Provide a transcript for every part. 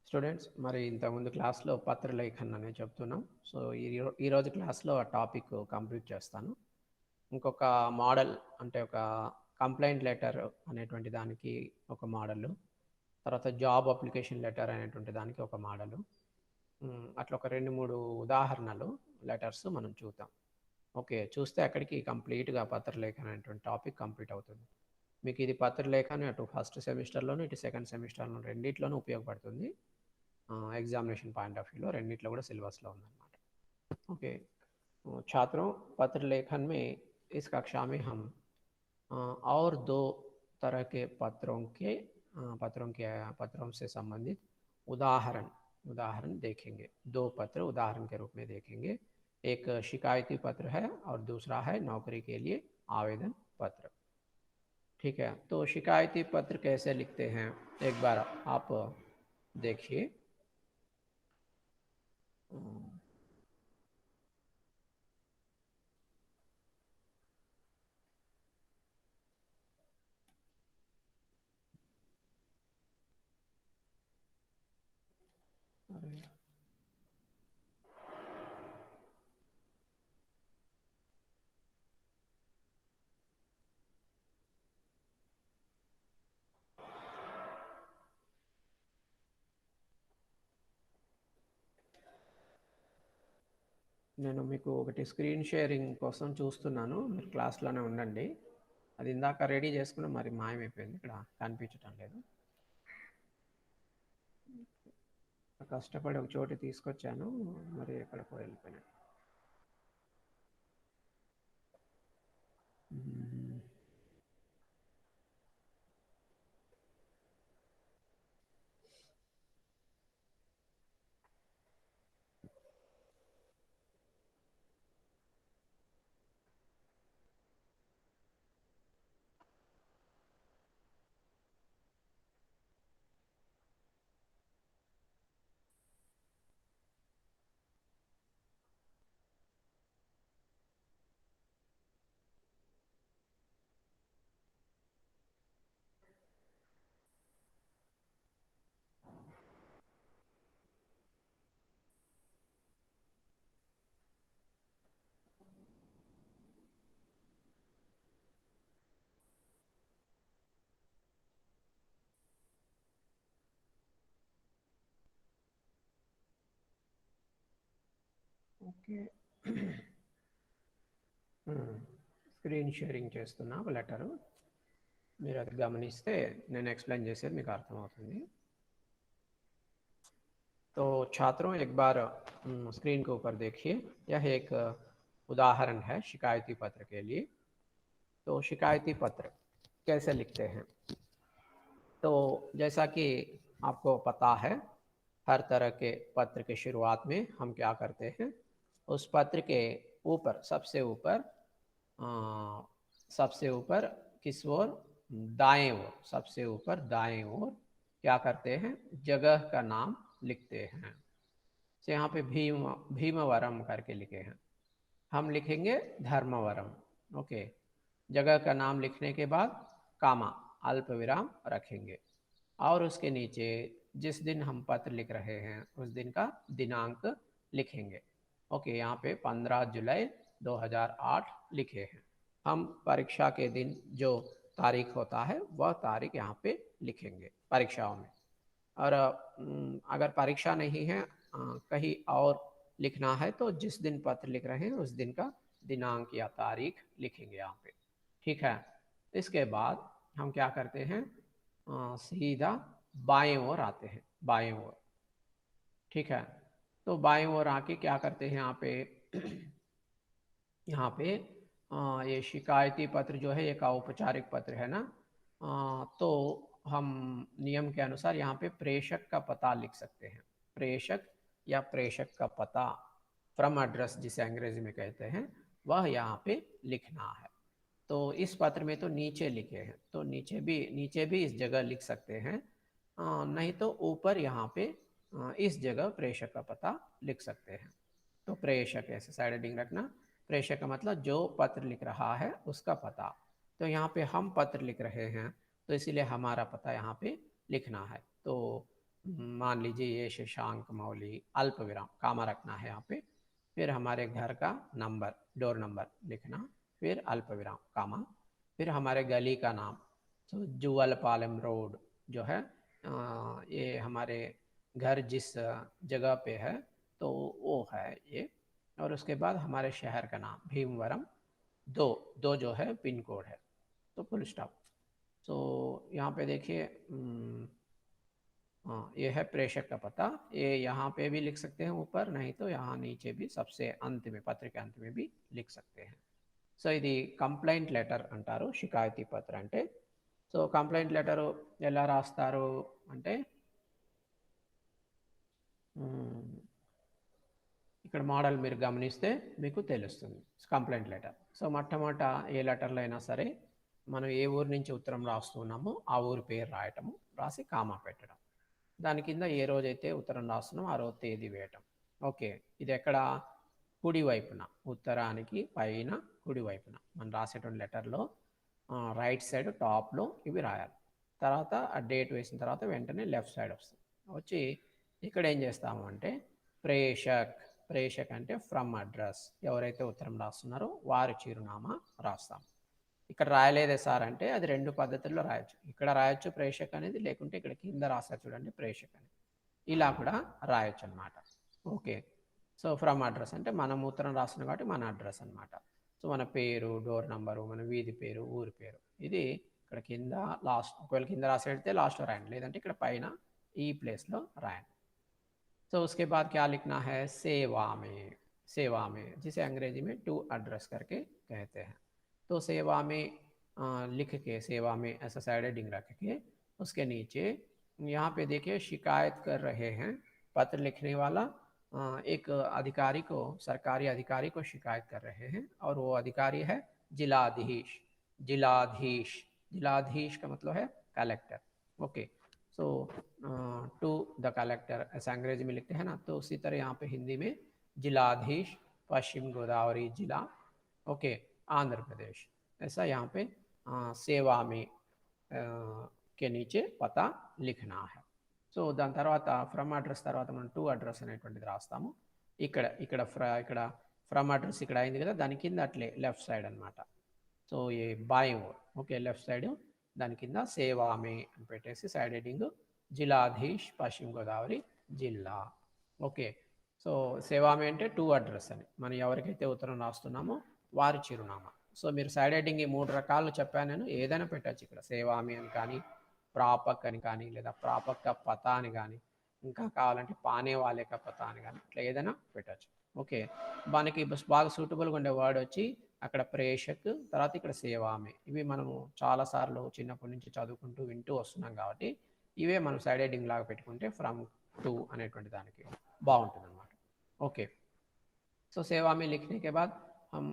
Students మరి ఇంతకుముందు క్లాస్లో పత్రలేఖన్ అనే చెప్తున్నాం. సో ఈరోజు క్లాస్లో ఆ టాపిక్ కంప్లీట్ చేస్తాను. ఇంకొక మోడల్ అంటే ఒక కంప్లైంట్ లెటర్ అనేటువంటి దానికి ఒక మోడల్, తర్వాత జాబ్ అప్లికేషన్ లెటర్ అనేటువంటి దానికి ఒక మోడల్, అట్లా ఒక 2-3 ఉదాహరణలు లెటర్స్ మనం చూద్దాం. ఓకే, చూస్తే అక్కడికి కంప్లీట్గా పత్రలేఖన్ అనేటువంటి టాపిక్ కంప్లీట్ అవుతుంది. మీకు ఇది పత్రలేఖన్ అటు ఫస్ట్ సెమిస్టర్లోను ఇటు సెకండ్ సెమిస్టర్లో రెండిట్లోనూ ఉపయోగపడుతుంది. एग्जामिनेशन पॉइंट ऑफ व्यू రెండిట్లో కూడా సిలబస్లో ఉందన్నమాట. ओके, छात्रों पत्र लेखन में इस कक्षा में हम और दो तरह के पत्रों से संबंधित उदाहरण देखेंगे. दो पत्र उदाहरण के रूप में देखेंगे. एक शिकायती पत्र है और दूसरा है नौकरी के लिए आवेदन पत्र. ठीक है, तो शिकायती पत्र कैसे लिखते हैं एक बार आप देखिए. నేను మీకు ఒకటి స్క్రీన్ షేరింగ్ కోసం చూస్తున్నాను, మీరు క్లాస్లోనే ఉండండి. అది ఇందాక రెడీ చేసుకుని మరి మాయమైపోయింది, ఇక్కడ కనిపించటం లేదు. కష్టపడి ఒక చోటు తీసుకొచ్చాను, మరి ఎక్కడికో వెళ్ళిపోయినాను. ఓకే, స్క్రీన్ షేరింగ్ చేస్తున్నా ఒక లెటరు, మీరు అది గమనిస్తే నేను एक्सप्लेन చేసేది మీకు అర్థమవుతుంది. तो छात्रों एक बार स्क्रीन के ऊपर देखिए, यह एक उदाहरण है शिकायती पत्र के लिए. तो शिकायती पत्र कैसे लिखते हैं, तो जैसा कि आपको पता है, हर तरह के पत्र के शुरुआत में हम क्या करते हैं, उस पत्र के ऊपर सबसे ऊपर किस ओर, दाएं ओर, सबसे ऊपर दाएं ओर क्या करते हैं, जगह का नाम लिखते हैं. तो यहाँ पे भीमवरम करके लिखे हैं, हम लिखेंगे धर्मवरम. ओके, जगह का नाम लिखने के बाद कामा अल्प विराम रखेंगे और उसके नीचे जिस दिन हम पत्र लिख रहे हैं उस दिन का दिनांक लिखेंगे. ओके, यहाँ पे 15 जुलाई 2008 लिखे हैं. हम परीक्षा के दिन जो तारीख होता है वह तारीख यहाँ पे लिखेंगे परीक्षाओं में. और अगर परीक्षा नहीं है, कहीं और लिखना है, तो जिस दिन पत्र लिख रहे हैं उस दिन का दिनांक या तारीख लिखेंगे यहाँ पे. ठीक है, इसके बाद हम क्या करते हैं, सीधा बाएं ओर आते हैं, बाएं ओर. ठीक है, तो बाएं ओर आके क्या करते हैं यहाँ पे यहाँ पे ये शिकायती पत्र जो है एक औपचारिक पत्र है ना, तो हम नियम के अनुसार यहाँ पे प्रेषक का पता लिख सकते हैं. प्रेषक या प्रेषक का पता, फ्रॉम एड्रेस जिसे अंग्रेजी में कहते हैं, वह यहाँ पे लिखना है. तो इस पत्र में तो नीचे लिखे हैं, तो नीचे भी इस जगह लिख सकते हैं, नहीं तो ऊपर यहाँ पे इस जगह प्रेषक का पता लिख सकते हैं. तो प्रेषक ऐसे साइड हेडिंग रखना, प्रेषक का मतलब जो पत्र लिख रहा है उसका पता. तो यहाँ पे हम पत्र लिख रहे हैं तो इसीलिए हमारा पता यहाँ पे लिखना है. तो मान लीजिए ये शशांक मौली, अल्प विराम, कामा रखना है यहाँ पे, फिर हमारे घर का नंबर, डोर नंबर लिखना, फिर अल्प विराम कामा, फिर हमारे गली का नाम, तो जुअल पालम रोड जो है, ये हमारे घर जिस जगह पे है तो वो है ये। और उसके बाद हमारे शहर का नाम भीमवरम, दो दो जो है पिन कोड है, तो फुल स्टॉप। तो यहाँ पे देखिए, हाँ ये है प्रेषक का पता, ये यहाँ पे भी लिख सकते हैं ऊपर, नहीं तो यहाँ नीचे भी सबसे अंत में, पत्र के अंत में भी लिख सकते हैं। సో ఇది కంప్లైంట్ లెటర్ అంటారు, షికాయతీ పత్ర అంటే. సో కంప్లైంట్ లెటరు ఎలా రాస్తారు అంటే, ఇక్కడ మోడల్ మీరు గమనిస్తే మీకు తెలుస్తుంది కంప్లైంట్ లెటర్. సో మొట్టమొదట ఏ లెటర్లో అయినా సరే మనం ఏ ఊరు నుంచి ఉత్తరం రాస్తున్నామో ఆ ఊరి పేరు రాయటము, రాసి కామా పెట్టడం, దాని కింద ఏ రోజైతే ఉత్తరం రాస్తున్నామో ఆ రోజు తేదీ వేయటం. ఓకే, ఇది ఎక్కడ, కుడి వైపున, ఉత్తరానికి పైన కుడి వైపున మనం రాసేటువంటి లెటర్లో రైట్ సైడ్ టాప్లో ఇవి రాయాలి. తర్వాత ఆ డేట్ వేసిన తర్వాత వెంటనే లెఫ్ట్ సైడ్ వస్తుంది. వచ్చి ఇక్కడ ఏం చేస్తాము అంటే ప్రేషక్, ప్రేషక్ అంటే ఫ్రమ్ అడ్రస్, ఎవరైతే ఉత్తరం రాస్తున్నారో వారి చిరునామా రాస్తాం. ఇక్కడ రాయలేదే సార్ అంటే అది రెండు పద్ధతుల్లో రాయొచ్చు, ఇక్కడ రాయొచ్చు ప్రేషక్ అనేది, లేకుంటే ఇక్కడ కింద రాస్తారు చూడండి ప్రేషక్ అని, ఇలా కూడా రాయొచ్చు అనమాట. ఓకే, సో ఫ్రమ్ అడ్రస్ అంటే మనం ఉత్తరం రాస్తున్నాం కాబట్టి మన అడ్రస్ అనమాట. సో మన పేరు, డోర్ నంబరు, మన వీధి పేరు, ఊరి పేరు, ఇది ఇక్కడ కింద లాస్ట్, ఒకవేళ కింద రాసేడితే లాస్ట్లో రాయండి, లేదంటే ఇక్కడ పైన ఈ ప్లేస్లో రాయండి. तो उसके बाद क्या लिखना है, सेवा में, सेवा में जिसे अंग्रेजी में टू एड्रेस करके कहते हैं. तो सेवा में लिख के, सेवा में ऐसा साइड हेडिंग रख के उसके नीचे यहाँ पे देखिए शिकायत कर रहे हैं, पत्र लिखने वाला एक अधिकारी को, सरकारी अधिकारी को शिकायत कर रहे हैं, और वो अधिकारी है जिलाधीश. जिलाधीश, जिलाधीश का मतलब है collector. Okay, so to the collector ऐसा अंग्रेजी में लिखते हैं ना, तो उसी तरह यहाँ पे हिंदी में जिलाधीश पश्चिम गोदावरी जिला, ओके, आंध्र प्रदेश, ऐसा यहाँ पे सेवा में के नीचे पता लिखना है. సో దాని తర్వాత ఫ్రమ్ అడ్రస్ తర్వాత మనం టూ అడ్రస్ అనేటువంటిది రాస్తాము. ఇక్కడ ఇక్కడ ఇక్కడ ఫ్రమ్ అడ్రస్ ఇక్కడ అయింది కదా, దాని కింద అట్లే లెఫ్ట్ సైడ్ అనమాట. సో ఈ బాయ్ ఓకే, లెఫ్ట్ సైడ్ దాని కింద సేవామే అని పెట్టేసి సైడ్ హెడింగ్ జిలాధీష్ పశ్చిమ గోదావరి జిల్లా. ఓకే, సో సేవామే అంటే టూ అడ్రస్ అని, మనం ఎవరికైతే ఉత్తరం రాస్తున్నామో వారి చిరునామా. సో మీరు సైడ్ హెడింగ్ ఈ మూడు రకాలు చెప్పాను నేను, ఏదైనా పెట్టచ్చు ఇక్కడ, సేవామి అని కానీ, ప్రాపక్ అని కానీ, లేదా ప్రాపక్ కా పతా అని కానీ, ఇంకా కావాలంటే పానే వాలే కా పతా అని కానీ, ఇట్లా ఏదైనా పెట్టచ్చు. ఓకే, మనకి బాగా సూటబుల్గా ఉండే వర్డ్ వచ్చి అక్కడ ప్రేషక్, తర్వాత ఇక్కడ సేవామే, ఇవి మనము చాలాసార్లు చిన్నప్పటి నుంచి చదువుకుంటూ వింటూ వస్తున్నాం కాబట్టి ఇవే మనం సైడ్ హెడింగ్ లాగా పెట్టుకుంటే ఫ్రమ్ టు అనేటువంటి దానికి బాగుంటుంది అనమాట. ఓకే, సో सेवा में लिखने के बाद हम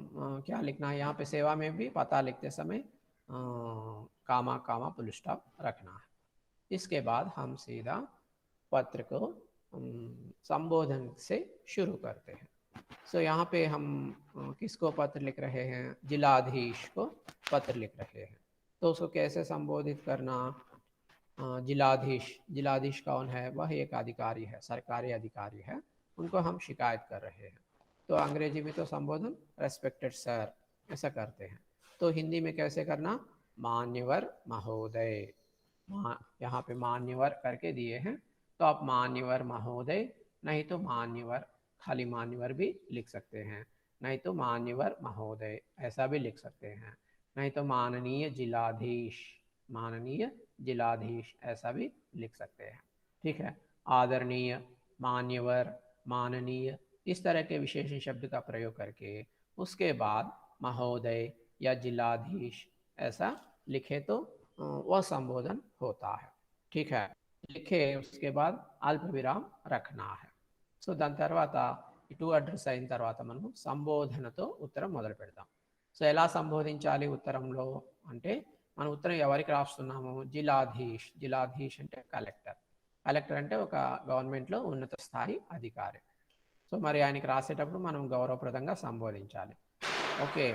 क्या लिखना है, यहाँ पे सेवा में भी पता लिखते समय कामा कामा फुल स्टॉप रखना है. इसके बाद हम सीधा पत्र को संबोधन से शुरू करते हैं. सो यहाँ पे हम किसको पत्र लिख रहे हैं, जिलाधीश को पत्र लिख रहे हैं. तो उसको कैसे संबोधित करना, जिलाधीश, जिलाधीश कौन है, वह एक अधिकारी है, सरकारी अधिकारी है, उनको हम शिकायत कर रहे हैं. तो अंग्रेजी में तो संबोधन रेस्पेक्टेड सर ऐसा करते हैं, तो हिंदी में कैसे करना, मान्यवर महोदय, यहाँ पे मान्यवर करके दिए हैं, तो आप मान्यवर महोदय, नहीं तो मान्यवर, खाली मान्यवर भी लिख सकते हैं, नहीं तो मान्यवर महोदय ऐसा भी लिख सकते हैं, नहीं तो माननीय जिलाधीश, माननीय जिलाधीश ऐसा भी लिख सकते हैं. ठीक है, आदरणीय, मान्यवर, माननीय, इस तरह के विशेषण शब्द का प्रयोग करके उसके बाद महोदय या जिलाधीश ऐसा लिखे तो वह संबोधन होता है. ठीक है, लिखे उसके बाद अल्प विराम रखना है. సో దాని తర్వాత ఈ టూ అడ్రస్ అయిన తర్వాత మనము సంబోధనతో ఉత్తరం మొదలు పెడతాం. సో ఎలా సంబోధించాలి ఉత్తరంలో అంటే, మన ఉత్తరం ఎవరికి రాస్తున్నాము, జిలాధీష్, జిలాధీష్ అంటే కలెక్టర్, కలెక్టర్ అంటే ఒక గవర్నమెంట్లో ఉన్నత స్థాయి అధికారి. సో మరి ఆయనకి రాసేటప్పుడు మనం గౌరవప్రదంగా సంబోధించాలి. ఓకే,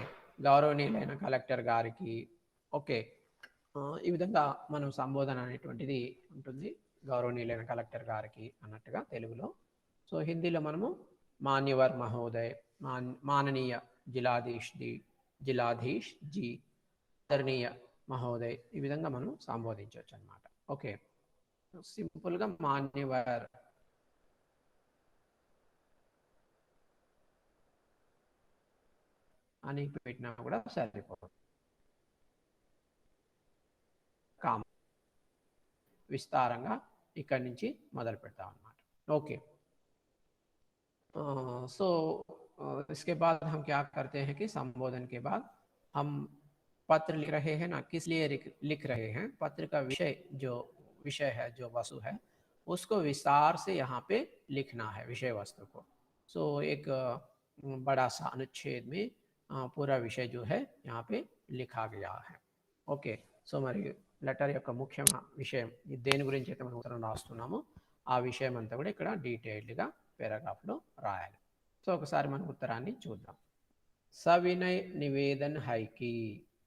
గౌరవనీయులైన కలెక్టర్ గారికి, ఓకే, ఈ విధంగా మనం సంబోధన అనేటువంటిది ఉంటుంది. గౌరవనీయులైన కలెక్టర్ గారికి అన్నట్టుగా తెలుగులో. సో హిందీలో మనము మాన్యవర్ మహోదయ్, మాననీయ జిలాధీష్ జీ, ఆదరణీయ మహోదయ్, ఈ విధంగా మనం సంబోధించవచ్చు అనమాట. ఓకే, సింపుల్గా మాన్యవర్ అని పెట్టినా కూడా సరిపోతుంది. కామ విస్తారంగా ఇక్కడి నుంచి మొదలు పెడతాం అన్నమాట. ఓకే, सो इसके बाद हम क्या करते हैं कि संबोधन के बाद हम पत्र लिख रहे हैं ना, किस लिए लिख रहे हैं, पत्र का विषय है, जो वस्तु है, उसको विस्तार से यहाँ पे लिखना है, विषय वस्तु को. सो एक बड़ा सा अनुच्छेद में पूरा विषय जो है यहाँ पे लिखा गया है. ఓకే, సో మరి లెటర్ యొక్క ముఖ్య విషయం దేని గురించి అయితే మనం ఉత్తరం రాస్తున్నామో ఆ విషయం అంతా కూడా ఇక్కడ డీటెయిల్డ్గా पैराग्राफ రాయాలి. సో ఒకసారి మనం ఉత్తరాన్ని చూద్దాం. సవినయ్ నివేదన్ హైకి,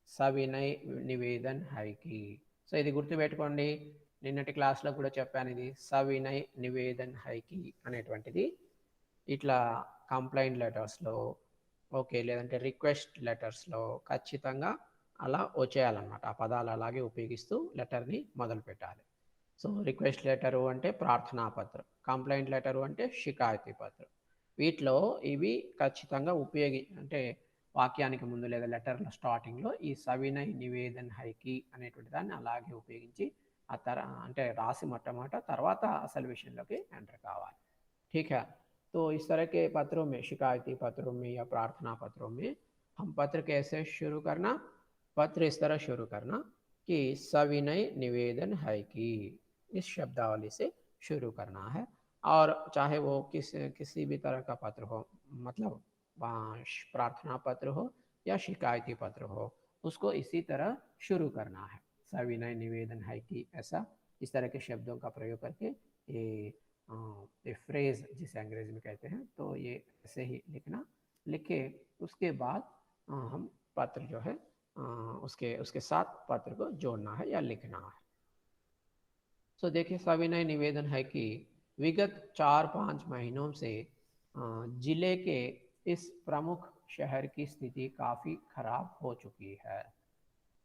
సవినయ్ నివేదన్ హైకి. సో ఇది గుర్తుపెట్టుకోండి, నిన్నటి క్లాస్లో కూడా చెప్పాను, ఇది సవినయ్ నివేదన్ హైకి అనేటువంటిది ఇట్లా కంప్లైంట్ లెటర్స్లో, ఓకే, లేదంటే రిక్వెస్ట్ లెటర్స్లో ఖచ్చితంగా అలా వచ్చేయాలన్నమాట. ఆ పదాలు అలాగే ఉపయోగిస్తూ లెటర్ని మొదలు పెట్టాలి. సో రిక్వెస్ట్ లెటరు అంటే ప్రార్థనా పత్రం, కంప్లైంట్ లెటరు అంటే షికాయతీ పత్రం. వీటిలో ఇవి ఖచ్చితంగా అంటే వాక్యానికి ముందు లేదా లెటర్ల స్టార్టింగ్లో ఈ సవినయ్ నివేదన్ హైకి అనేటువంటి దాన్ని అలాగే ఉపయోగించి అంటే రాసి మొట్టమొదట, తర్వాత అసలు విషయంలోకి ఎంటర్ కావాలి. ठीक है, तो इस तरह के पत्रों में, शिकायती पत्रों में या प्रार्थना पत्रों में हम पत्र कैसे शुरू करना, पत्र इस तरह शुरू करना कि सविनय निवेदन है कि, इस शब्दावली से शुरू करना है. और चाहे वो किसी भी तरह का पत्र हो, मतलब प्रार्थना पत्र हो या शिकायती पत्र हो, उसको इसी तरह शुरू करना है. सविनय निवेदन है कि, ऐसा इस तरह के शब्दों का प्रयोग करके ये फ्रेज जिसे अंग्रेजी में कहते हैं, तो ये ऐसे ही लिखना. लिखे उसके बाद हम पत्र जो है उसके साथ पत्र को जोड़ना है या लिखना है. तो देखिए, सविनय निवेदन है कि विगत 4-5 महीनों से जिले के इस प्रमुख शहर की स्थिति काफ़ी खराब हो चुकी है.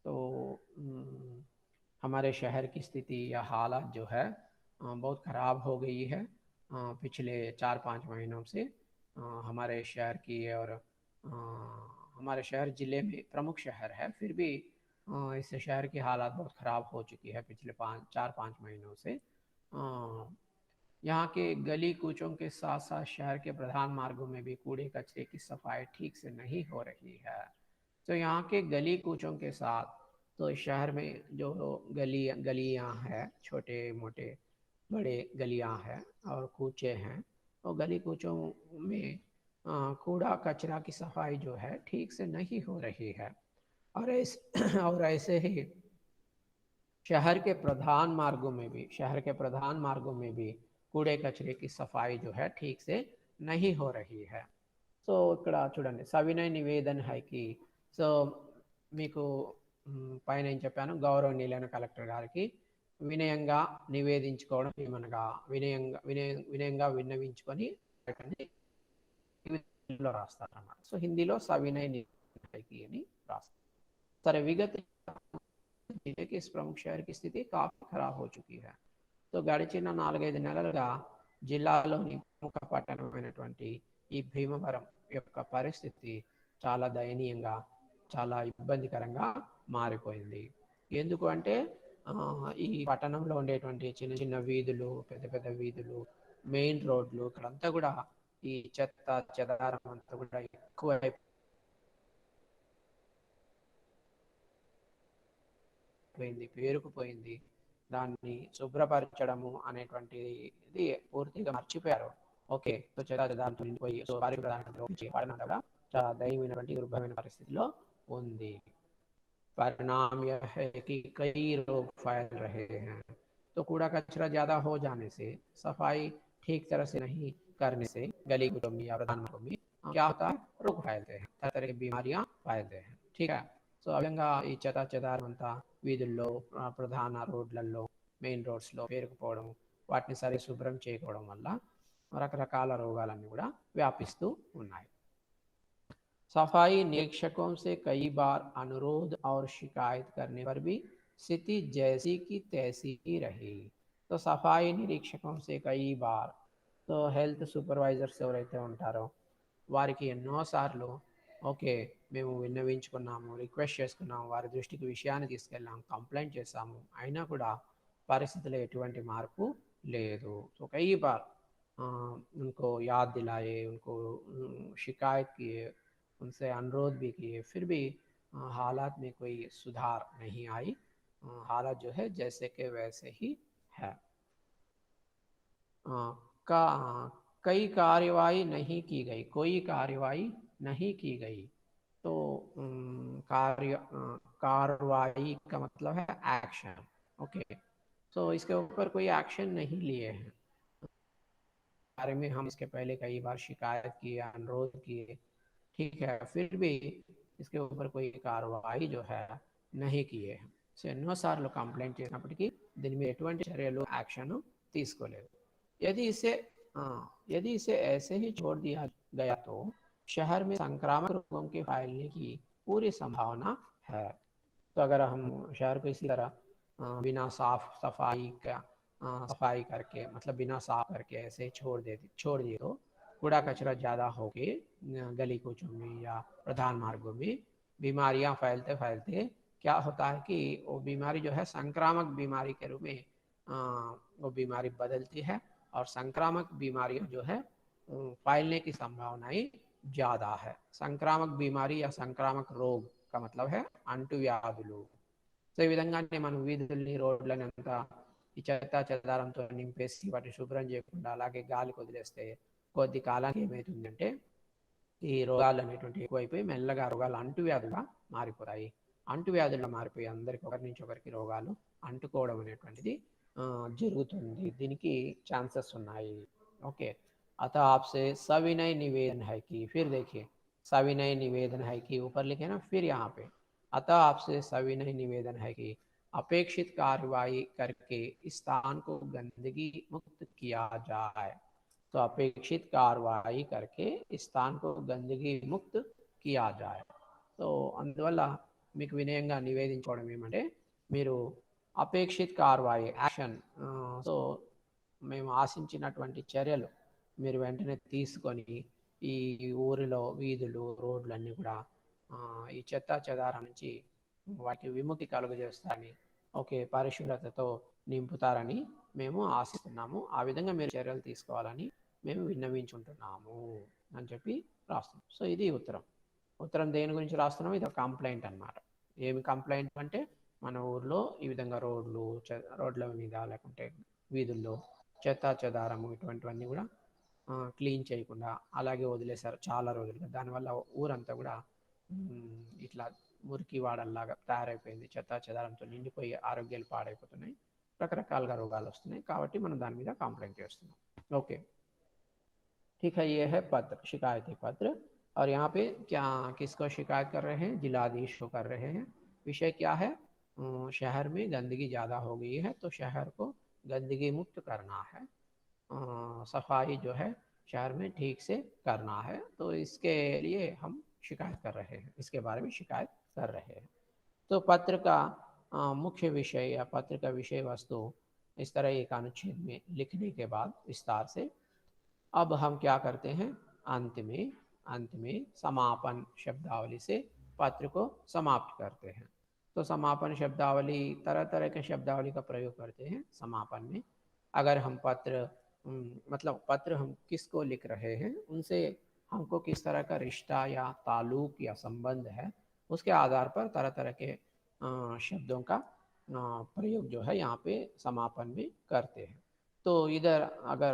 तो हमारे शहर की स्थिति या हालत जो है बहुत ख़राब हो गई है पिछले 4-5 महीनों से. हमारे शहर की, और हमारे शहर ज़िले में प्रमुख शहर है, फिर भी इस शहर की हालत बहुत ख़राब हो चुकी है पिछले 4-5 महीनों से. यहाँ के गली कूचों के साथ साथ शहर के प्रधान मार्गों में भी कूड़े कचरे की सफाई ठीक से नहीं हो रही है. तो यहाँ के गली कूचों के साथ, तो शहर में जो गलियाँ हैं, छोटे मोटे बड़े गलियाँ हैं और कूचे हैं, और गली कूचों में कूड़ा कचरा की सफाई जो है ठीक से नहीं हो रही है. और ऐसे ही शहर के प्रधान मार्गों में भी कूड़े कचरे की सफाई जो है ठीक से नहीं हो रही है. సో ఇక్కడ చూడండి, సవినయ నివేదన్ హైకి. సో మీకు పైన ఏం చెప్పాను, గౌరవనీయులైన కలెక్టర్ గారికి వినయంగా నివేదించుకోవడం, ఏమనగా వినయంగా విన్నవించుకొని హిందీలో రాస్తారన్నమాట. సో హిందీలో సవినయ నివేదన్ హైకి అని రాస్తారు. సరే, విగత जिले के इस प्रमुख शहर की स्थिति काफी खराब हो चुकी है. तो గడిచిన 4-5 నెలలుగా జిల్లాలోని ప్రముఖ పట్టణమైనటువంటి ఈ భీమవరం యొక్క పరిస్థితి చాలా దయనీయంగా, చాలా ఇబ్బందికరంగా మారిపోయింది. ఎందుకు అంటే ఈ పట్టణంలో ఉండేటువంటి చిన్న చిన్న వీధులు, పెద్ద పెద్ద వీధులు, మెయిన్ రోడ్లు, ఇక్కడంతా కూడా ఈ చెత్త చెదారం అంతా కూడా ఎక్కువ పేరుకుపోయింది. దాన్ని శుభ్రపరచడము అనేటువంటిది పూర్తిగా మర్చిపోయారు. ఓకే, సో చెదారంతో నిండిపోయి పట్టణం చాలా దయనీయమైనటువంటి దుర్భరమైన పరిస్థితిలో ఉంది. परिणाम यह है कि कई रोग फैल रहे हैं. तो कूड़ा कचरा ज़्यादा हो जाने से, सफाई ठीक तरह से नहीं करने से गली कूचों में या प्रधान मार्गों में क्या होता है, रोग फैलते हैं, तरह तरह की बीमारियां फैलते हैं. ठीक है, సో అదంగా ఈ చెదారం అంతా వీధుల్లో, ప్రధాన రోడ్లలో మెయిన్ రోడ్స్లో పేరుకుపోవడం, వాటిని సరిగ్గా శుభ్రం చేయకపోవడం వల్ల రకరకాల రోగాలన్నీ కూడా వ్యాపిస్తూ ఉన్నాయి. सफाई निरीक्षकों से कई बार अनुरोध और शिकायत करने पर भी स्थिति जैसी की तैसी ही रही. तो सफाई निरीक्षकों से कई बार, तो హెల్త్ సూపర్వైజర్స్ ఎవరైతే ఉంటారో వారికి ఎన్నోసార్లు ఓకే మేము విన్నవించుకున్నాము, రిక్వెస్ట్ చేసుకున్నాము, వారి దృష్టికి విషయాన్ని తీసుకెళ్ళాము, కంప్లైంట్ చేశాము, అయినా కూడా పరిస్థితిలో ఎటువంటి మార్పు లేదు. तो कई बार उनको याद दिलाए, उनको शिकायत किए, उनसे अनुरोध भी किए, फिर भी हालात में कोई सुधार नहीं आई. हालात जो है जैसे के वैसे ही है. का कई कार्यवाही नहीं की गई, कोई कार्यवाही नहीं की गई. तो कार्रवाई का मतलब है एक्शन. ओके, तो इसके ऊपर कोई एक्शन नहीं लिए हैं. बारे में हम इसके पहले कई बार शिकायत की, अनुरोध किए, ठीक है, फिर भी इसके ऊपर कोई కార్యవాయి जो है नहीं किए हैं. సో ఎన్నోసార్లు కంప్లైంట్ చేసినప్పటికీ దీని మీద ఎటువంటి చర్యలు యాక్షన్ తీసుకోలేదు. यदि इसे ऐसे ही छोड़ दिया गया तो शहर में संक्रामक रोगों के फैलने की पूरी संभावना है. तो अगर हम शहर को इसी तरह बिना सफाई करके, मतलब बिना साफ करके ऐसे छोड़ दिए तो कूड़ा कचरा ज़्यादा होके गली कूचों में या प्रधान मार्गों में बीमारियां फैलते फैलते क्या होता है कि वो बीमारी जो है संक्रामक बीमारी के रूप में वो बीमारी बदलती है, और संक्रामक बीमारियां जो है फैलने की संभावनाएं ज़्यादा है. संक्रामक बीमारी या संक्रामक रोग का मतलब है అంటువ్యాధులు. సో ఈ విధంగానే మనం వీధుల్ని, రోడ్లని అంతా ఈ చెత్త చెదారంతో నింపేసి వాటిని శుభ్రం చేయకుండా అలాగే గాలికి వదిలేస్తే కొద్ది కాలానికి ఏమవుతుందంటే ఈ రోగాలు అనేటువంటి ఎక్కువైపోయి మెల్లగా రోగాలు అంటువ్యాధులుగా మారిపోతాయి. అంటువ్యాధులుగా మారిపోయి అందరికి ఒకరి నుంచి ఒకరికి రోగాలు అంటుకోవడం అనేటువంటిది జరుగుతుంది. దీనికి ఛాన్సెస్ ఉన్నాయి. ओके, अतः आपसे सविनय निवेदन है कि, फिर देखिए सविनय निवेदन है कि ऊपर लिखे ना, फिर यहाँ पे अतः आपसे सविनय निवेदन है कि अपेक्षित कार्रवाई करके इस स्थान को गंदगी मुक्त किया जाए. तो अपेक्षित कार्रवाई करके इस स्थान को गंदगी मुक्त किया जाए. तो అందువల్ల మీకు వినయంగా నివేదించుకోవడం ఏమంటే మీరు అపేక్షిత కార్యవాయి యాక్షన్, సో మేము ఆశించినటువంటి చర్యలు మీరు వెంటనే తీసుకొని ఈ ఊరిలో వీధులు, రోడ్లన్నీ కూడా ఈ చెత్త చెదారం నుంచి వాటికి విముక్తి కలుగజేస్తారని, ఓకే, పరిశుభ్రతతో నింపుతారని మేము ఆశిస్తున్నాము. ఆ విధంగా మీరు చర్యలు తీసుకోవాలని మేము విన్నవించుకుంటున్నాము అని చెప్పి రాస్తున్నాం. సో ఇది ఉత్తరం దేని గురించి రాస్తున్నాము? ఇది ఒక కంప్లైంట్ అన్నమాట. ఏమి కంప్లైంట్ అంటే మన ఊర్లో ఈ విధంగా రోడ్ల మీద లేకుంటే వీధుల్లో చెత్త చెదారము ఇటువంటివన్నీ కూడా క్లీన్ చేయకుండా అలాగే వదిలేశారు చాలా రోజులుగా. దానివల్ల ఊరంతా కూడా ఇట్లా మురికి వాడల్లాగా తయారైపోయింది. చెత్త చెదారంతో నిండిపోయి ఆరోగ్యాలు పాడైపోతున్నాయి, రకరకాలుగా రోగాలు వస్తున్నాయి. కాబట్టి మనం దాని మీద కంప్లైంట్ చేస్తున్నాం. ఓకే, ठीक है, ये है पत्र, शिकायती पत्र. और यहाँ पे क्या किसको शिकायत कर रहे हैं? जिलाधीश को कर रहे हैं. विषय क्या है? शहर में गंदगी ज़्यादा हो गई है, तो शहर को गंदगी मुक्त करना है, सफाई जो है शहर में ठीक से करना है. तो इसके लिए हम शिकायत कर रहे हैं, इसके बारे में शिकायत कर रहे हैं. तो पत्र का मुख्य विषय या पत्र का विषय वस्तु इस तरह एक अनुच्छेद में लिखने के बाद विस्तार से अब हम क्या करते हैं, अंत में समापन शब्दावली से पत्र को समाप्त करते हैं. तो समापन शब्दावली, तरह तरह के शब्दावली का प्रयोग करते हैं समापन में. अगर हम मतलब पत्र हम किसको लिख रहे हैं, उनसे हमको किस तरह का रिश्ता या ताल्लुक या संबंध है, उसके आधार पर तरह तरह के शब्दों का प्रयोग जो है यहाँ पे समापन में करते हैं. तो इधर अगर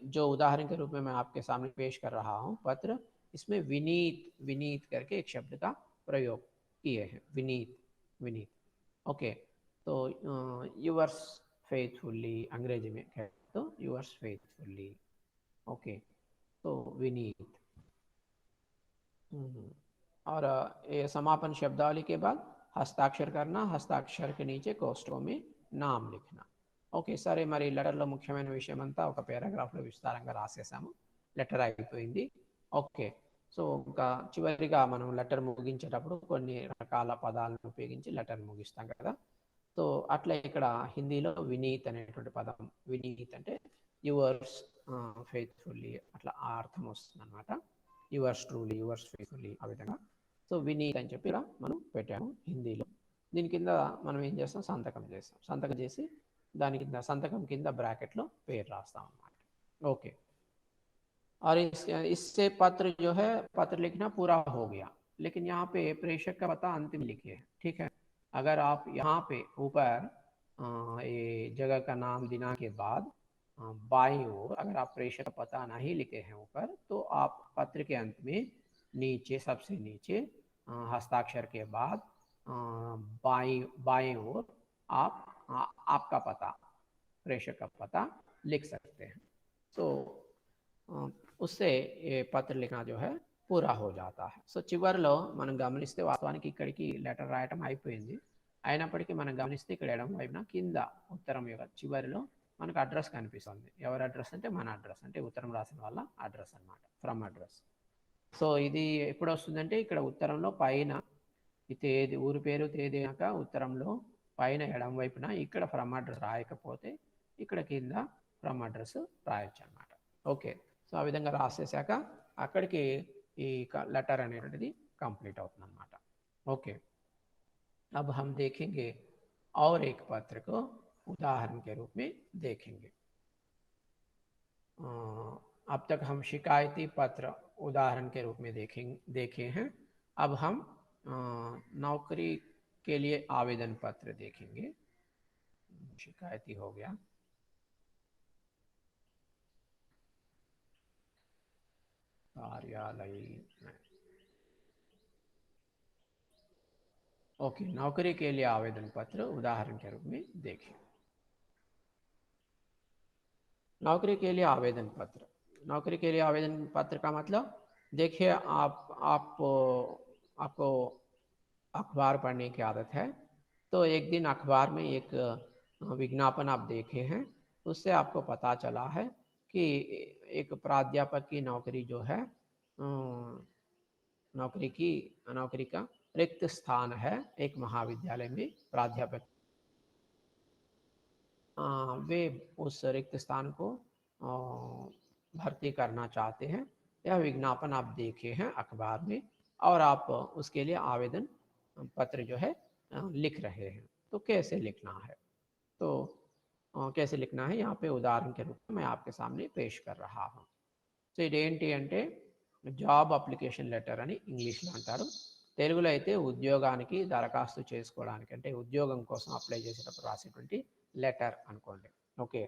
जो उदाहरण के रूप में मैं आपके सामने पेश कर रहा हूँ पत्र, इसमें विनीत करके एक शब्द का प्रयोग किए हैं. विनीत. ओके, तो यूअर्स फेथफुल्ली अंग्रेजी में कहे तो यूअर्स फेथफुल्ली. ओके, तो विनीत. और ये समापन शब्दावली के बाद हस्ताक्षर करना, हस्ताक्षर के नीचे कोष्ठकों में नाम लिखना. ఓకే. సరే మరి లెటర్‌లో ముఖ్యమైన విషయమంతా ఒక పారాగ్రాఫ్‌లో విస్తారంగా రాసేసాము. లెటర్ అయిపోయింది. ఓకే. సో, ఇంకా చివరిగా మనం లెటర్ ముగించేటప్పుడు కొన్ని రకాల పదాలను ఉపయోగించి లెటర్ ముగిస్తాం కదా! సో, అట్లా ఇక్కడ హిందీలో వినీత్ అనేటువంటి పదం, వినీత్ అంటే యువర్స్ ఫెయిత్‌ఫుల్లీ అట్లా ఆ అర్థం వస్తుందనమాట. యువర్స్ ట్రూలీ, యువర్స్ ఫెయిత్‌ఫుల్లీ ఆ విధంగా. సో, వినీత్ అని చెప్పి ఇక్కడ మనం పెట్టాము హిందీలో. దీని కింద మనం ఏం చేస్తాం, సంతకం చేస్తాం. సంతకం చేసి దాని కింద సంతకం కింద బ్రాకెట్లో పేరు రాస్తాం అన్నమాట. ఓకే. और इससे पत्र जो है, पत्र लिखना पूरा हो गया, लेकिन यहाँ पे प्रेषक का पता अंतिम लिखिए। ठीक है, अगर आप यहाँ पे ऊपर ये जगह का नाम दिनांक के बाद बाईं ओर अगर आप प्रेषक का पता नहीं लिखे हैं ऊपर, तो आप पत्र के अंत में नीचे सबसे नीचे हस्ताक्षर के बाद बाईं बाएं ओर आप आपका पता, प्रेषक का पता लिख सकते हैं। तो उससे ये పత్ర लिखना जो है పూరా హో జాతా హై. సో చివరిలో మనం గమనిస్తే వాస్తవానికి ఇక్కడికి లెటర్ రాయటం అయిపోయింది. అయినప్పటికీ మనం గమనిస్తే ఇక్కడ ఎడమ వైపున కింద ఉత్తరం యొక్క చివరిలో మనకు అడ్రస్ కనిపిస్తుంది. ఎవరి అడ్రస్ అంటే మన అడ్రస్, అంటే ఉత్తరం రాసిన వాళ్ళ అడ్రస్ అన్నమాట, ఫ్రమ్ అడ్రస్. సో ఇది ఎప్పుడు వస్తుందంటే ఇక్కడ ఉత్తరంలో పైన ఈ తేదీ, ఊరి పేరు, తేదీ కనుక ఉత్తరంలో పైన ఎడమ వైపున ఇక్కడ ఫ్రమ్ అడ్రస్ రాయకపోతే ఇక్కడ కింద ఫ్రమ్ అడ్రస్ రాయొచ్చు అన్నమాట. ఓకే. సో ఆ విధంగా రాసేసాక అక్కడికి ఈ లెటర్ అనేటువంటిది కంప్లీట్ అవుతుంది అన్నమాట. ఓకే. अब हम देखेंगे और एक पत्र को उदाहरण के रूप में देखेंगे. अब तक हम शिकायती पत्र उदाहरण के रूप में देखे हैं. अब हम नौकरी के लिए आवेदन पत्र देखेंगे. शिकायती हो गया. कार्यालय, ओके. नौकरी के लिए आवेदन पत्र उदाहरण के रूप में देखें. नौकरी के लिए आवेदन पत्र, नौकरी के लिए आवेदन पत्र का मतलब देखिए, आपको अखबार पढ़ने की आदत है, तो एक दिन अखबार में एक विज्ञापन आप देखे हैं, उससे आपको पता चला है कि एक प्राध्यापक की नौकरी जो है, नौकरी का रिक्त स्थान है एक महाविद्यालय में, प्राध्यापक वे उस रिक्त स्थान को भर्ती करना चाहते हैं. यह विज्ञापन आप देखे हैं अखबार में और आप उसके लिए आवेदन पत्र जो है लिख रहे हैं. तो कैसे लिखना है, तो कैसे लिखना है यहाँ पे उदाहरण के रूप में मैं आपके सामने पेश कर रहा हूँ. సో ఇదేంటి అంటే జాబ్ అప్లికేషన్ లెటర్ అని ఇంగ్లీష్లో అంటారు. తెలుగులో అయితే ఉద్యోగానికి దరఖాస్తు చేసుకోవడానికి, అంటే ఉద్యోగం కోసం అప్లై చేసేటప్పుడు రాసేటువంటి లెటర్ అనుకోండి. ఓకే.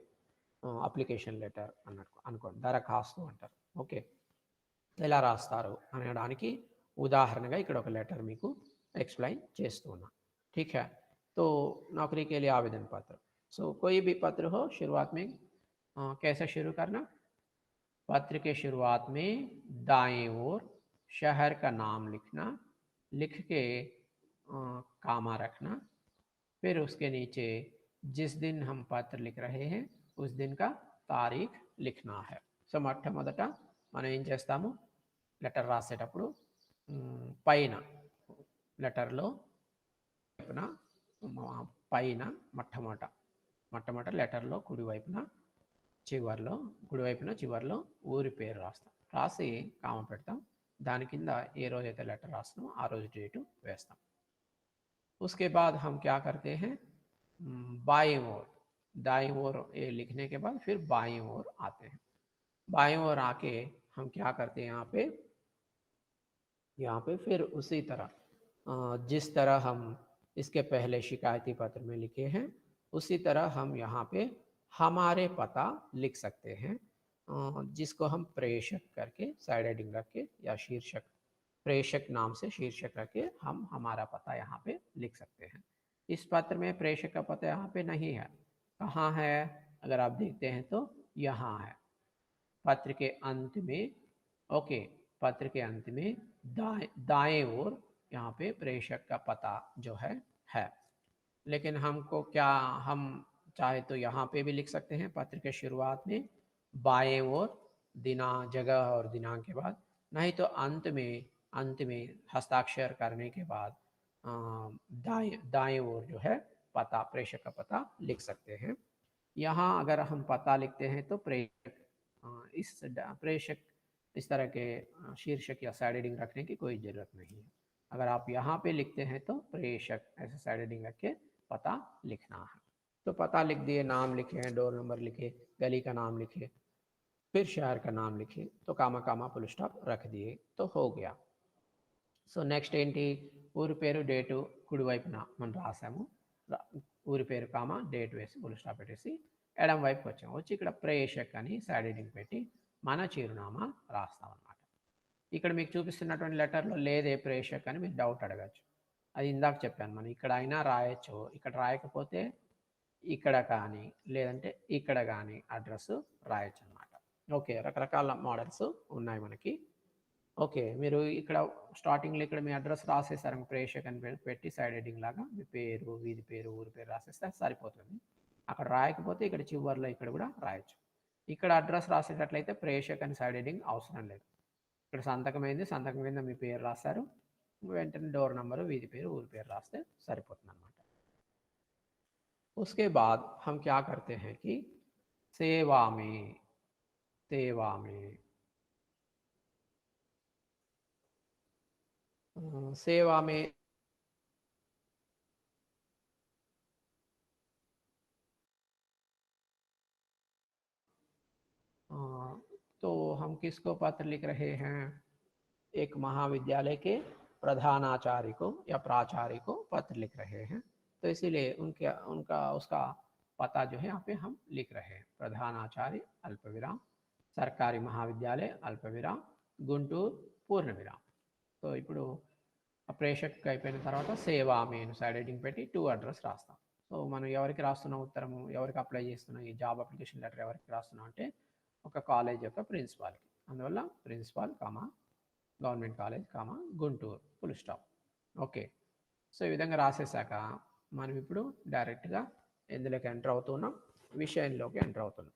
అప్లికేషన్ లెటర్ అన్నట్టు అనుకోండి, దరఖాస్తు అంటారు. ఓకే. ఎలా రాస్తారు అనడానికి ఉదాహరణగా ఇక్కడ ఒక లెటర్ మీకు एक्सप्लेन చేస్తూ ఉన్నా. ठीक है. तो नौकरी के लिए आवेदन पत्र, सो कोई भी पत्र हो, शुरुआत में कैसे शुरू करना, पत्र के शुरुआत में दाएं ओर शहर का नाम लिखना, लिख के कामा रखना, फिर उसके नीचे जिस दिन हम पत्र लिख रहे हैं उस दिन का तारीख लिखना है. సో మొట్టమొదట మనం ఏం చేస్తాము, లెటర్ రాసేటప్పుడు పైన లెటర్లో పైన మొట్టమొదట లెటర్లో కుడివైపున చివర్లో ఊరి పేరు రాస్తాం. రాసి కామ పెడతాం. దాని కింద ఏ రోజైతే లెటర్ రాస్తామో ఆ రోజు డేటు వేస్తాం. उसके बाद हम क्या करते हैं, बाएं ओर, दाएं ओर ये लिखने के बाद फिर बाएं ओर आते हैं. बाएं ओर आके हम क्या करते हैं, यहाँ पे फिर उसी तरह जिस तरह हम इसके पहले शिकायती पत्र में लिखे हैं उसी तरह हम यहाँ पे हमारे पता लिख सकते हैं, जिसको हम प्रेषक करके साइड हेडिंग रख के या शीर्षक, प्रेषक नाम से शीर्षक रख के हम हमारा पता यहाँ पे लिख सकते हैं. इस पत्र में प्रेषक का पता यहाँ पे नहीं है. कहाँ है, अगर आप देखते हैं तो यहाँ है, पत्र के अंत में. ओके. पत्र के अंत में दाएं ओर यहाँ पे प्रेषक का पता जो है. लेकिन हमको क्या, हम चाहे तो यहाँ पे भी लिख सकते हैं, पत्र के शुरुआत में बाएं ओर दिनांक, जगह और दिनांक के बाद, नहीं तो अंत में हस्ताक्षर करने के बाद दाएं दाएं ओर जो है पता, प्रेषक का पता लिख सकते हैं। यहाँ अगर हम पता लिखते हैं तो प्रेषक इस तरह के शीर्षक या साइड हेडिंग रखने की कोई ज़रूरत नहीं है। अगर आप यहाँ पे लिखते हैं तो प्रेषक ऐसे साइड हेडिंग रख के पता लिखना है। तो पता लिख दिए, नाम लिखे, डोर नंबर लिखे, गली का नाम लिखे, फिर शहर का नाम लिखे, तो कामा कामा फुल स्टॉप रख दिए तो हो गया। సో నెక్స్ట్ ఏంటి, ఊరి పేరు డేటు కుడి వైపున మనం రాసాము, ఊరి పేరు కామా డేట్ వేసి ఫుల్ స్టాప్ పెట్టేసి ఎడం వైపుకి వచ్చాము. వచ్చి ఇక్కడ ప్రేషక్ అని సైడ్ హెడ్డింగ్ పెట్టి మన చిరునామా రాస్తాం అన్నమాట. ఇక్కడ మీకు చూపిస్తున్నటువంటి లెటర్లో లేదే ప్రేషక్ అని మీరు డౌట్ అడగచ్చు. అది ఇందాక చెప్పాను, మనం ఇక్కడ అయినా రాయొచ్చు, ఇక్కడ రాయకపోతే ఇక్కడ కానీ లేదంటే ఇక్కడ కానీ అడ్రస్ రాయొచ్చు అనమాట. ఓకే, రకరకాల మోడల్స్ ఉన్నాయి మనకి. ఓకే, మీరు ఇక్కడ స్టార్టింగ్లో ఇక్కడ మీ అడ్రస్ రాసేసారు, ప్రేషక్ అని పెట్టి సైడ్ హెడ్డింగ్ లాగా మీ పేరు, వీధి పేరు, ఊరి పేరు రాసేస్తే సరిపోతుంది. అక్కడ రాయకపోతే ఇక్కడ చివరిలో ఇక్కడ కూడా రాయొచ్చు. ఇక్కడ అడ్రస్ రాసేటట్లయితే ప్రేషక్ అని సైడ్ హెడ్డింగ్ అవసరం లేదు. ఇక్కడ సంతకం అయింది, సంతకం కింద మీ పేరు రాస్తారు, వెంటనే డోర్ నెంబరు, వీధి పేరు, ఊరి పేరు రాస్తే సరిపోతుంది అన్నమాట. उसके बाद हम क्या करते हैं कि सेवा में सेवा में तो हम किसको पत्र लिख रहे हैं, एक महाविद्यालय के प्रधानाचार्य को या प्राचार्य को पत्र लिख रहे हैं, तो इसीलिए उनका उसका पता जो है यहाँ पे हम लिख रहे हैं, प्रधानाचार्य अल्पविराम सरकारी महाविद्यालय अल्पविराम गुंटूर पूर्ण विराम. तो ఇప్పుడు ప్రేషక్ అయిపోయిన తర్వాత సేవా మెయిన్ సైడ్ హెడ్డింగ్ పెట్టి టు అడ్రస్ రాస్తాం. సో మనం ఎవరికి రాస్తున్నాం ఉత్తరము, ఎవరికి అప్లై చేస్తున్నాం, ఈ జాబ్ అప్లికేషన్ లెటర్ ఎవరికి రాస్తున్నాం అంటే ఒక కాలేజ్ యొక్క ప్రిన్సిపాల్కి, అందువల్ల principal comma government college comma Guntur full stop. Okay, so ఈ విధంగా రాసేసాక మనం ఇప్పుడు డైరెక్ట్గా ఎందులోకి ఎంటర్ అవుతున్నాం, విషయంలోకి ఎంటర్ అవుతున్నాం.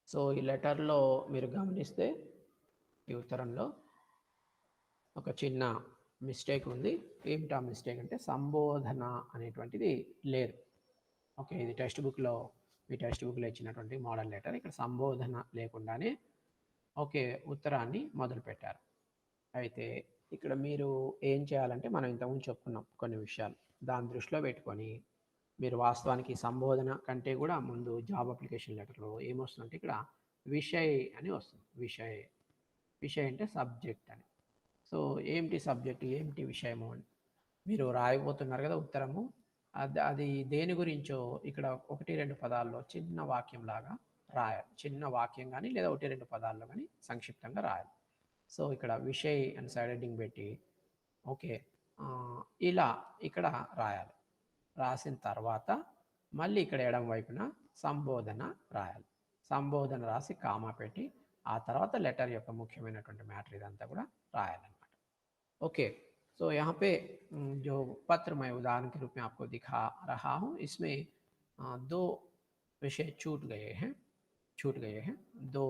సో ఈ లెటర్లో మీరు గమనిస్తే ఈ ఉత్తరంలో ఒక చిన్న మిస్టేక్ ఉంది. ఏమిటా మిస్టేక్ అంటే సంబోధన అనేటువంటిది లేదు. ఓకే, ఇది టెక్స్ట్ బుక్లో, మీ టెక్స్ట్ బుక్లో ఇచ్చినటువంటి మోడల్ లెటర్, ఇక్కడ సంబోధన లేకుండానే ఓకే ఉత్తరాన్ని మొదలు పెట్టారు. అయితే ఇక్కడ మీరు ఏం చేయాలంటే, మనం ఇంతకుముందు చెప్పుకున్నాం కొన్ని విషయాలు, దాన్ని దృష్టిలో పెట్టుకొని మీరు వాస్తవానికి సంబోధన కంటే కూడా ముందు జాబ్ అప్లికేషన్ లెటర్లో ఏమొస్తుందంటే ఇక్కడ విషయ్ అని వస్తుంది. విషయ్ అంటే సబ్జెక్ట్ అని. సో ఏమిటి సబ్జెక్ట్, ఏమిటి విషయము అని మీరు రాయబోతున్నారు కదా ఉత్తరము, అది దేని గురించో ఇక్కడ 1-2 పదాల్లో చిన్న వాక్యం లాగా రాయాలి. చిన్న వాక్యం కానీ లేదా 1-2 పదాల్లో కానీ సంక్షిప్తంగా రాయాలి. సో ఇక్కడ విషయ్ అని సైడ్ హెడ్డింగ్ పెట్టి ఓకే ఇలా ఇక్కడ రాయాలి. రాసిన తర్వాత మళ్ళీ ఇక్కడ ఎడం వైపున సంబోధన రాయాలి. సంబోధన రాసి కామా పెట్టి ఆ తర్వాత లెటర్ యొక్క ముఖ్యమైనటువంటి మ్యాటర్ ఇదంతా కూడా రాయాలన్నమాట. ओके, सो यहाँ पे जो पत्र मैं उदाहरण के रूप में आपको दिखा रहा हूँ, इसमें 2 विषय छूट गए हैं 2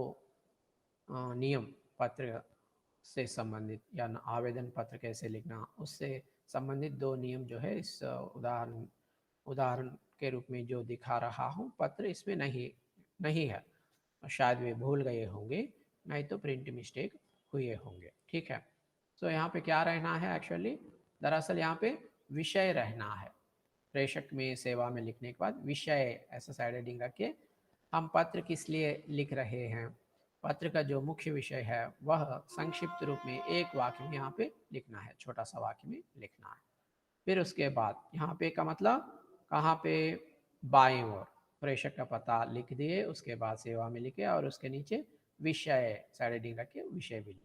नियम पत्र से संबंधित या आवेदन पत्र कैसे लिखना उससे संबंधित 2 नियम जो है इस उदाहरण के रूप में जो दिखा रहा हूँ पत्र इसमें नहीं है. शायद वे भूल गए होंगे, नहीं तो प्रिंट मिस्टेक हुए होंगे. ठीक है, तो यहाँ पे क्या रहना है, एक्चुअली दरअसल यहाँ पे विषय रहना है. प्रेषक में सेवा में लिखने के बाद विषय ऐसा साइड हेडिंग रख के हम पत्र किस लिए लिख रहे हैं, पत्र का जो मुख्य विषय है वह संक्षिप्त रूप में एक वाक्य में यहाँ पे लिखना है, छोटा सा वाक्य में लिखना है. फिर उसके बाद यहाँ पे का मतलब कहाँ पे, बाएं ओर प्रेषक का पता लिख दिए, उसके बाद सेवा में लिखे और उसके नीचे विषय साइड हेडिंग रख के विषय भी